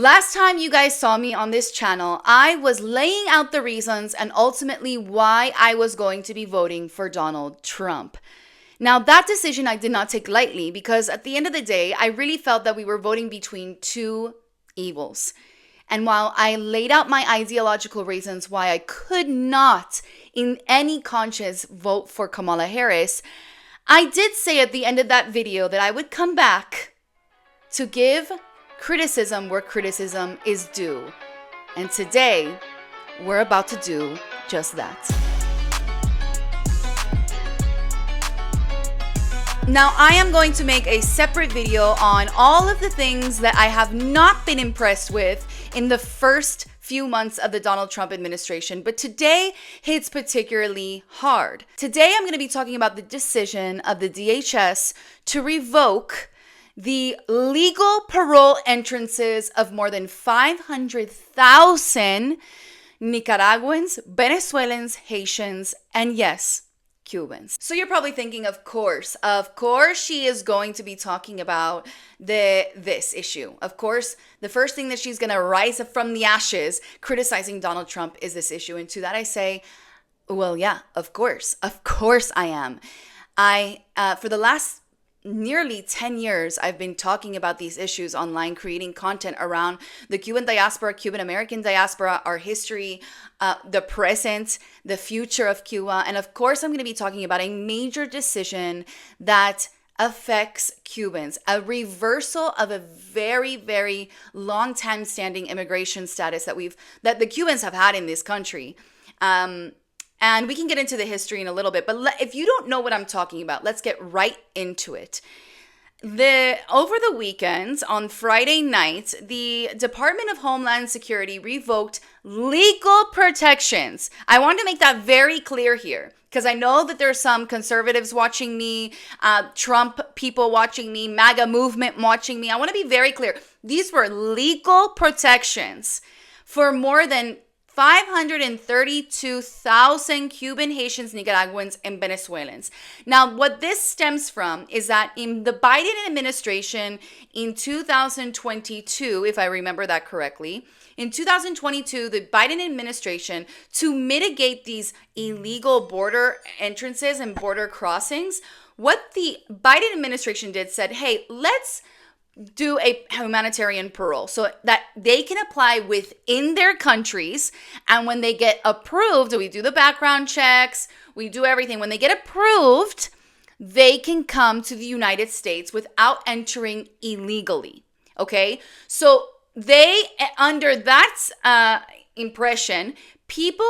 Last time you guys saw me on this channel, I was laying out the reasons and ultimately why I was going to be voting for Donald Trump. Now, that decision I did not take lightly because at the end of the day, I really felt that we were voting between two evils. And while I laid out my ideological reasons why I could not, in any conscience, vote for Kamala Harris, I did say at the end of that video that I would come back to give criticism where criticism is due. And today, we're about to do just that. Now, I am going to make a separate video on all of the things that I have not been impressed with in the first few months of the Donald Trump administration, but today hits particularly hard. Today, I'm going to be talking about the decision of the DHS to revoke the legal parole entrances of more than 500,000 Nicaraguans, Venezuelans, Haitians, and yes, Cubans. So you're probably thinking, of course, she is going to be talking about this issue. Of course, the first thing that she's going to rise up from the ashes criticizing Donald Trump is this issue. And to that I say, well, yeah, of course I am. For the last nearly 10 years, I've been talking about these issues online, creating content around the Cuban diaspora, Cuban American diaspora, our history, the present, the future of Cuba. And of course, I'm going to be talking about a major decision that affects Cubans, a reversal of a very, very long time standing immigration status that the Cubans have had in this country. And we can get into the history in a little bit, but if you don't know what I'm talking about, let's get right into it. Over the weekend, on Friday night, the Department of Homeland Security revoked legal protections. I want to make that very clear here, because I know that there's some conservatives watching me, Trump people watching me, MAGA movement watching me. I want to be very clear. These were legal protections for more than 532,000 Cuban, Haitians, Nicaraguans, and Venezuelans. Now, what this stems from is that in the Biden administration in 2022, if I remember that correctly, in 2022, the Biden administration, to mitigate these illegal border entrances and border crossings, what the Biden administration did said, hey, let's do a humanitarian parole so that they can apply within their countries. And when they get approved, we do the background checks, we do everything. When they get approved, they can come to the United States without entering illegally. Okay. So under that impression, people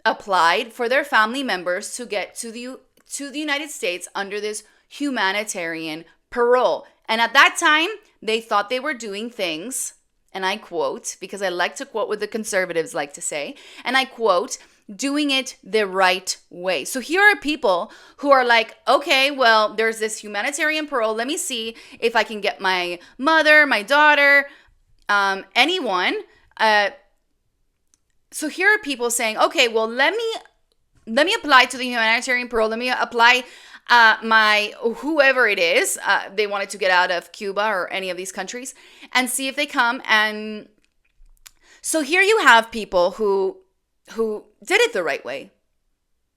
applied for their family members to get to the United States under this humanitarian parole. And at that time, they thought they were doing things, and I quote, because I like to quote what the conservatives like to say, and I quote, doing it the right way. So here are people who are like, okay, well, there's this humanitarian parole. Let me see if I can get my mother, my daughter, anyone. So here are people saying, okay, well, let me apply to the humanitarian parole. Let me apply my whoever it is, they wanted to get out of Cuba or any of these countries and see if they come. And so here you have people who did it the right way.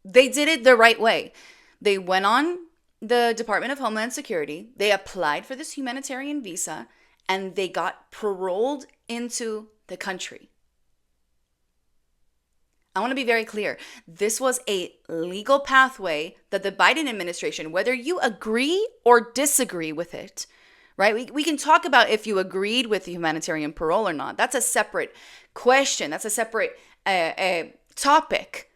They did it the right way. They went on the Department of Homeland Security. They applied for this humanitarian visa and they got paroled into the country. I want to be very clear. This was a legal pathway that the Biden administration, whether you agree or disagree with it, right? We can talk about if you agreed with the humanitarian parole or not. That's a separate question. That's a separate topic.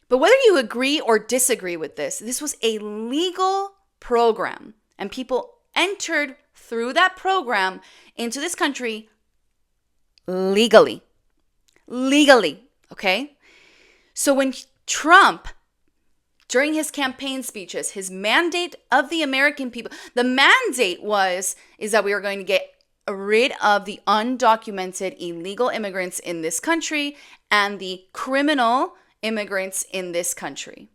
But whether you agree or disagree with this was a legal program, and people entered through that program into this country legally. Okay? So when Trump, during his campaign speeches, his mandate of the American people, the mandate is that we are going to get rid of the undocumented illegal immigrants in this country and the criminal immigrants in this country.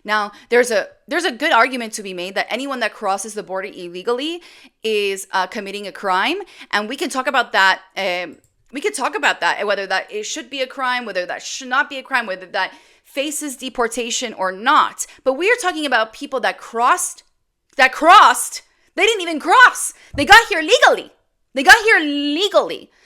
Now, there's a good argument to be made that anyone that crosses the border illegally is committing a crime, and we can talk about that. Whether that it should be a crime, whether that should not be a crime, whether that faces deportation or not. But we are talking about people that crossed. They didn't even cross. They got here legally.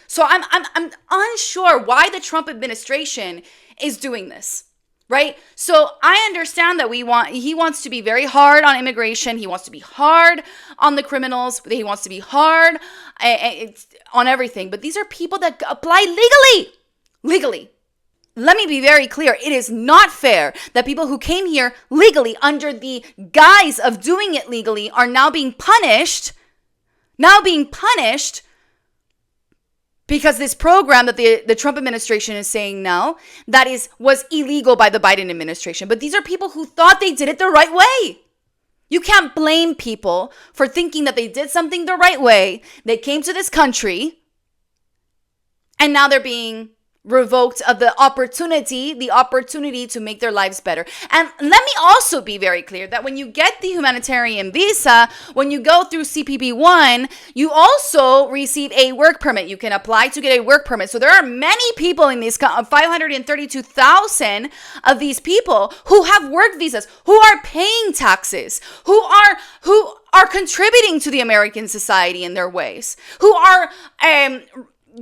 So I'm unsure why the Trump administration is doing this. Right? So I understand that he wants to be very hard on immigration. He wants to be hard on the criminals. He wants to be hard on everything. But these are people that apply legally. Let me be very clear. It is not fair that people who came here legally under the guise of doing it legally are now being punished because this program that the Trump administration is saying now, was illegal by the Biden administration. But these are people who thought they did it the right way. You can't blame people for thinking that they did something the right way. They came to this country, and now they're being revoked of the opportunity to make their lives better. And let me also be very clear that when you get the humanitarian visa, when you go through CPP-1, you also receive a work permit. You can apply to get a work permit. So there are many people in these 532,000 of these people who have work visas, who are paying taxes, who are contributing to the American society in their ways, who are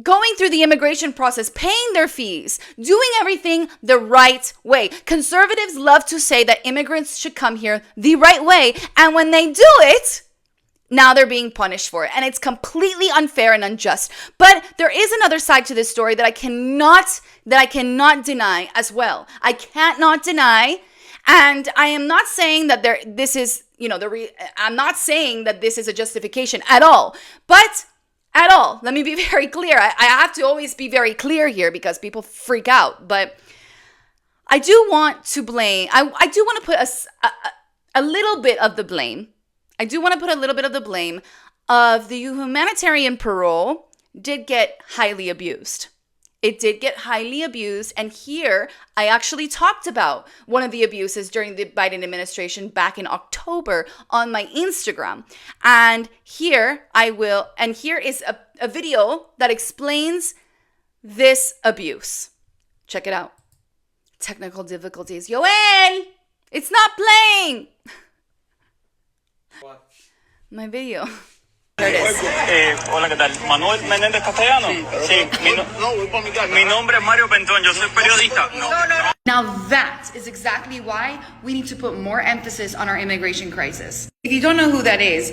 going through the immigration process, paying their fees, doing everything the right way. Conservatives love to say that immigrants should come here the right way, and when they do it, now they're being punished for it. And it's completely unfair and unjust. But there is another side to this story that I cannot deny as well. I can't not deny, and I am not saying that I'm not saying that this is a justification at all. Let me be very clear. I have to always be very clear here because people freak out. But I do want to blame. I do want to put a little bit of the blame. I do want to put a little bit of the blame of the humanitarian parole did get highly abused. It did get highly abused. And here, I actually talked about one of the abuses during the Biden administration back in October on my Instagram. And here is a video that explains this abuse. Check it out. Technical difficulties. Joel, it's not playing. What? My video. There it is. Hola, ¿qué tal? Manuel Menéndez Castellano. Sí, mi nombre es Mario Pentón, yo soy periodista. No. Now that is exactly why we need to put more emphasis on our immigration crisis. If you don't know who that is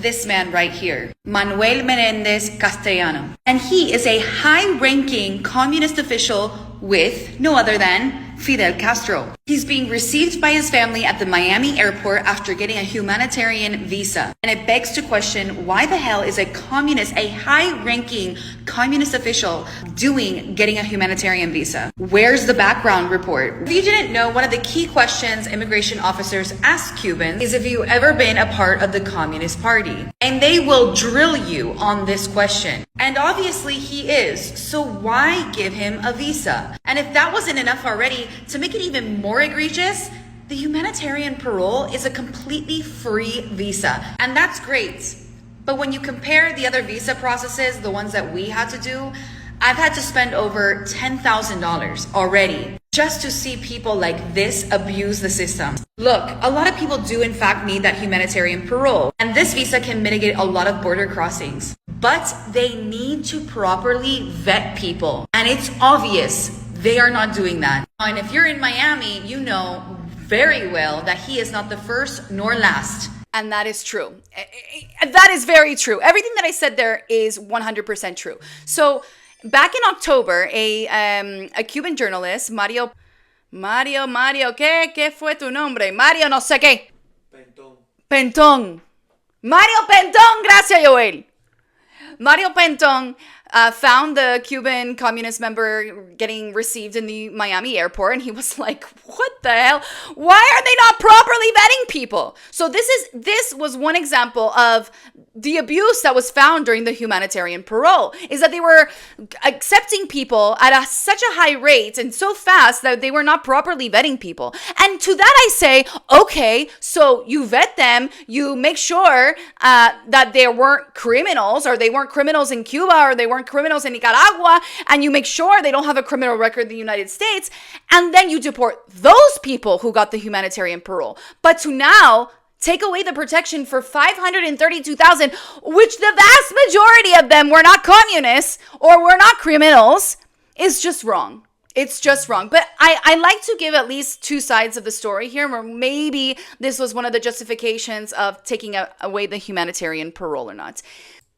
this man right here, Manuel Menéndez Castellano. And he is a high-ranking communist official with no other than Fidel Castro. He's being received by his family at the Miami airport after getting a humanitarian visa. And it begs to question, why the hell is a high-ranking communist official getting a humanitarian visa? Where's the background report? If you didn't know, one of the key questions immigration officers ask Cubans is if you've ever been a part of the Communist Party. And they will drill you on this question. And obviously he is. So why give him a visa? And if that wasn't enough already, to make it even more egregious, the humanitarian parole is a completely free visa. And that's great. But when you compare the other visa processes, the ones that we had to do, I've had to spend over $10,000 already just to see people like this abuse the system. Look, a lot of people do in fact need that humanitarian parole, and this visa can mitigate a lot of border crossings. But they need to properly vet people, and it's obvious they are not doing that. And if you're in Miami, you know very well that he is not the first nor last. And that is true. That is very true. Everything that I said there is 100% true. So back in October, a Cuban journalist, Mario, ¿qué fue tu nombre? Mario no sé qué. Pentón. Mario Pentón, gracias, Joel. Mario Pentón found the Cuban communist member getting received in the Miami airport, and he was like, what the hell? Why are they not properly vetting people? So this was one example of the abuse that was found during the humanitarian parole, is that they were accepting people at such a high rate and so fast that they were not properly vetting people. And to that I say, okay, so you vet them, you make sure that they weren't criminals, or they weren't criminals in Cuba, or they weren't criminals in Nicaragua, and you make sure they don't have a criminal record in the United States, and then you deport those people who got the humanitarian parole. But to now take away the protection for 532,000, which the vast majority of them were not communists or were not criminals, is just wrong. It's just wrong. But I like to give at least two sides of the story here, where maybe this was one of the justifications of taking away the humanitarian parole or not.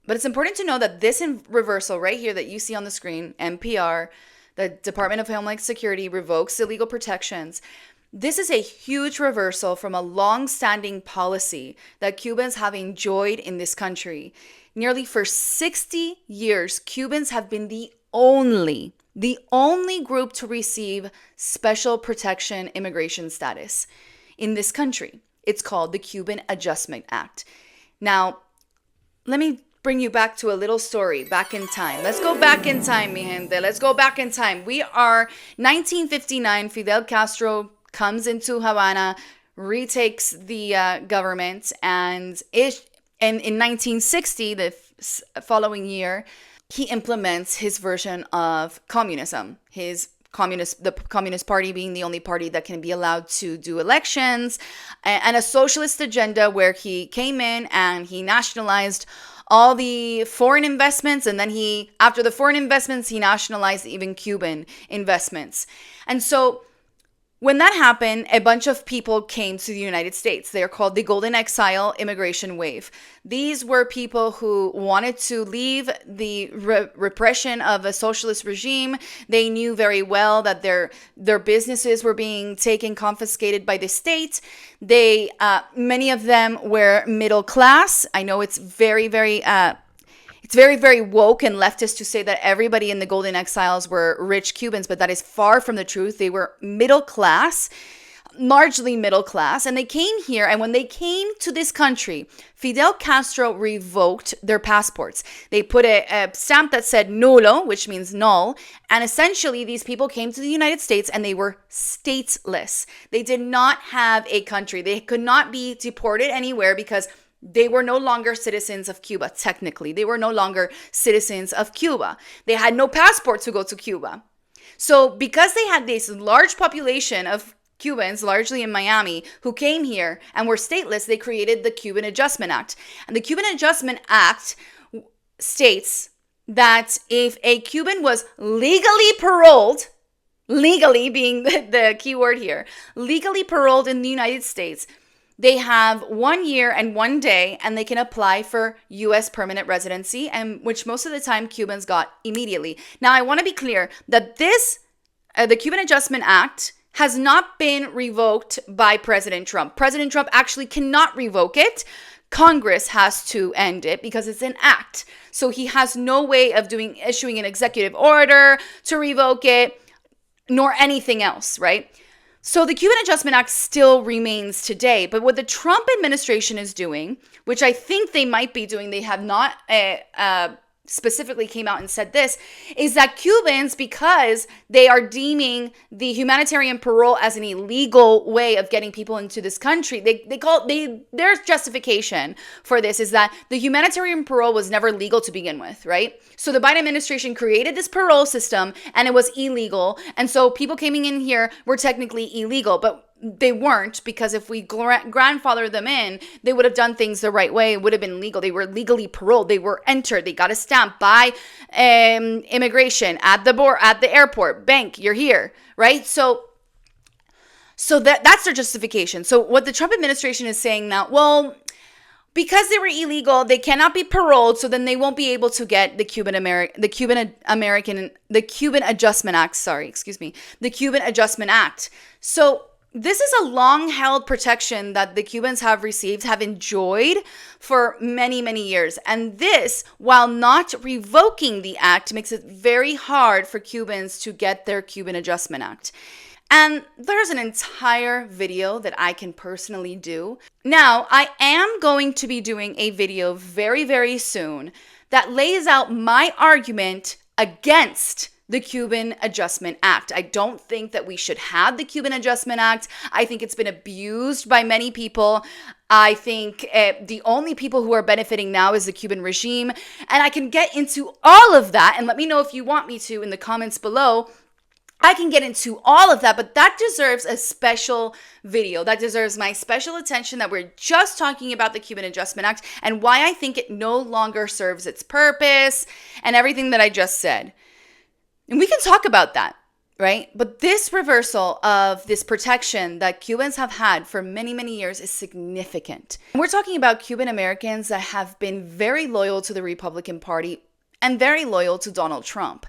But it's important to know that this reversal right here that you see on the screen, NPR, the Department of Homeland Security revokes illegal protections. This is a huge reversal from a long-standing policy that Cubans have enjoyed in this country. Nearly for 60 years, Cubans have been the only group to receive special protection immigration status in this country. It's called the Cuban Adjustment Act. Now, let me bring you back to a little story back in time. Let's go back in time, mi gente. Let's go back in time. We are 1959. Fidel Castro comes into Havana, retakes the government, and in 1960, the following year, he implements his version of communism. The Communist Party being the only party that can be allowed to do elections, and a socialist agenda where he came in and he nationalized all the foreign investments, and then after the foreign investments, he nationalized even Cuban investments. And so when that happened, a bunch of people came to the United States. They are called the Golden Exile Immigration Wave. These were people who wanted to leave the repression of a socialist regime. They knew very well that their businesses were being confiscated by the state. Many of them were middle class. I know it's very, very woke and leftist to say that everybody in the Golden Exiles were rich Cubans, but that is far from the truth. They were middle class, largely middle class, and they came here. And when they came to this country, Fidel Castro revoked their passports. They put a stamp that said nulo, which means null. And essentially, these people came to the United States and they were stateless. They did not have a country. They could not be deported anywhere because they were no longer citizens of Cuba. Technically, they were no longer citizens of Cuba. They had no passport to go to Cuba. So because they had this large population of Cubans, largely in Miami, who came here and were stateless, they created the Cuban Adjustment Act. And the Cuban Adjustment Act states that if a Cuban was legally paroled, legally being the key word here, legally paroled in the United States, they have 1 year and 1 day, and they can apply for U.S. permanent residency, and which most of the time Cubans got immediately. Now, I want to be clear that the Cuban Adjustment Act has not been revoked by President Trump. President Trump actually cannot revoke it. Congress has to end it because it's an act. So he has no way of issuing an executive order to revoke it, nor anything else, right? So the Cuban Adjustment Act still remains today, but what the Trump administration is doing, which I think they might be doing, they have not specifically came out and said this, is that Cubans, because they are deeming the humanitarian parole as an illegal way of getting people into this country, their justification for this is that the humanitarian parole was never legal to begin with, right? So the Biden administration created this parole system and it was illegal. And so people coming in here were technically illegal, but they weren't, because if we grandfather them in, they would have done things the right way. It would have been legal. They were legally paroled. They were entered. They got a stamp by immigration at the airport, bank. You're here, right? So that's their justification. So what the Trump administration is saying now, well, because they were illegal, they cannot be paroled. So then they won't be able to get the Cuban Adjustment Act. The Cuban Adjustment Act. So this is a long-held protection that the Cubans have received, have enjoyed for many, many years. And this, while not revoking the act, makes it very hard for Cubans to get their Cuban Adjustment Act. And there's an entire video that I can personally do. Now, I am going to be doing a video very, very soon that lays out my argument against the Cuban Adjustment Act. I don't think that we should have the Cuban Adjustment Act. I think it's been abused by many people. I think the only people who are benefiting now is the Cuban regime. And I can get into all of that. And let me know if you want me to in the comments below. I can get into all of that, but that deserves a special video. That deserves my special attention, that we're just talking about the Cuban Adjustment Act and why I think it no longer serves its purpose and everything that I just said. And we can talk about that, right? But this reversal of this protection that Cubans have had for many, many years is significant. And we're talking about Cuban Americans that have been very loyal to the Republican Party and very loyal to Donald Trump.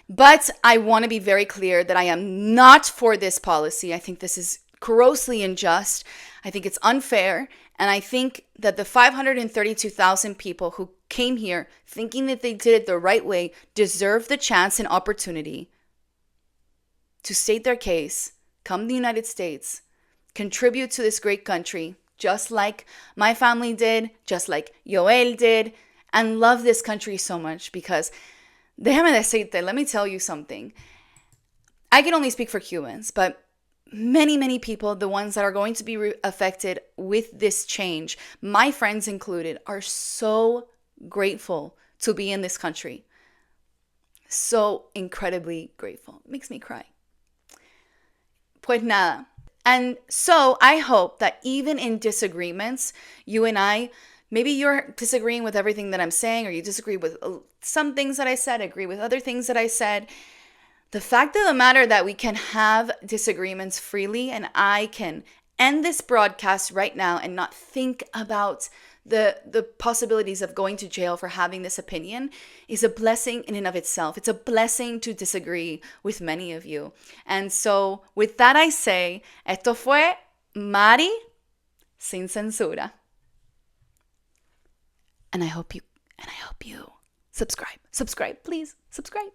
But I want to be very clear that I am not for this policy. I think this is grossly unjust. I think it's unfair. And I think that the 532,000 people who came here thinking that they did it the right way deserve the chance and opportunity to state their case, come to the United States, contribute to this great country, just like my family did, just like Yoel did, and love this country so much because déjame decirte, let me tell you something. I can only speak for Cubans, but many, many people, the ones that are going to be affected with this change, my friends included, are so grateful to be in this country. So incredibly grateful. It makes me cry. Pues nada. And so I hope that even in disagreements, you and I, maybe you're disagreeing with everything that I'm saying, or you disagree with some things that I said, agree with other things that I said. The fact of the matter that we can have disagreements freely, and I can end this broadcast right now and not think about the possibilities of going to jail for having this opinion, is a blessing in and of itself. It's a blessing to disagree with many of you. And so with that I say, esto fue Mari sin censura. And I hope you subscribe. Subscribe, please. Subscribe.